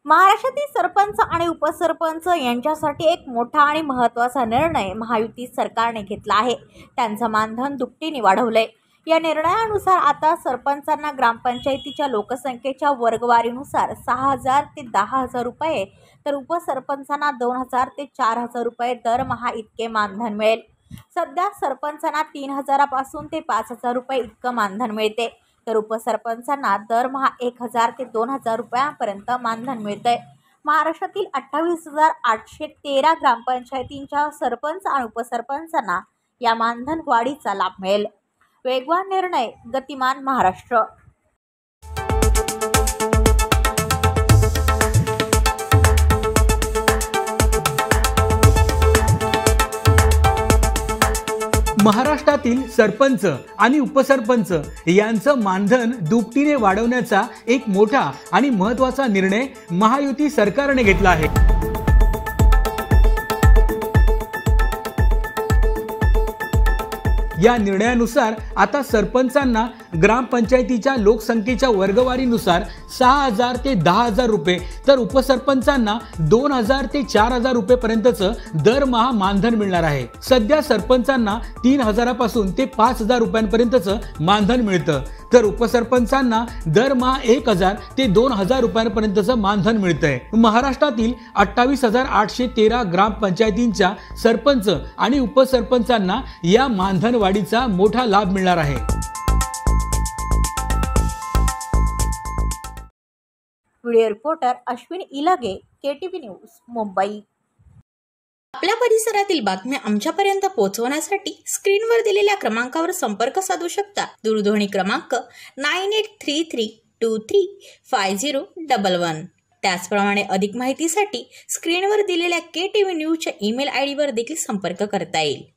महाराष्ट्रातील सरपंच आणि उपसरपंच यांच्यासाठी एक मोठा आणि महत्त्वाचा निर्णय महायुती सरकारने घेतला आहे। त्यांचं मानधन दुपटीने वाढवलंय। या निर्णयानुसार आता सरपंचांना ग्रामपंचायतीच्या लोकसंख्येच्या वर्गवारीनुसार 6,000 ते 10,000 रुपये, तर उपसरपंचांना 2,000 ते 4,000 रुपये दरमहा इतके मानधन मिळेल। सध्या सरपंचांना 3,000 पासून ते 5,000 रुपये इतकं मानधन मिळते, तर उपसरपंचांना दरमहा 1,000 ते 2,000 रुपयांपर्यंत मानधन मिळते। महाराष्ट्रातील 28,813 ग्रामपंचायतींच्या सरपंच आणि उपसरपंचांना या मानधन वाढीचा लाभ मिळेल। वेगवान निर्णय, गतिमान महाराष्ट्र। महाराष्ट्रातील सरपंच आणि उपसरपंच यांचं मानधन दुपटीने वाढवण्याचा एक मोठा आणि महत्त्वाचा निर्णय महायुती सरकारने घेतला आहे। या निर्णयानुसार आता सरपंचांना ग्रामपंचायतीच्या लोकसंख्येच्या वर्गवारीनुसार 6,000 ते 10,000 रुपये, तर उपसरपंचांना 2,000 ते 4,000 रुपयेपर्यंतचं दरमहा मानधन मिळणार आहे। सध्या सरपंचांना 3,000 पासून ते 5,000 रुपयांपर्यंतचं मानधन मिळतं, तर उपसरपंचांना दरमहा 1,000 ते 2,000 रुपयांपर्यंतचं मानधन मिळतंय। महाराष्ट्रातील 28,813 ग्रामपंचायतींच्या सरपंच आणि उपसरपंचांना या मानधन वाढीचा मोठा लाभ मिळणार आहे। Video reporter Ashwin Ilage, KTV news, Mumbai. आपल्या परिसरातील बातम्या आमच्यापर्यंत पोहोचवण्यासाठी स्क्रीनवर दिलेल्या क्रमांकावर संपर्क साधू शकता। दूरध्वनी क्रमांक 9833235011। त्याचप्रमाणे अधिक माहितीसाठी स्क्रीनवर दिलेल्या KTV न्यूजच्या ईमेल ID वर देखील संपर्क करता येईल।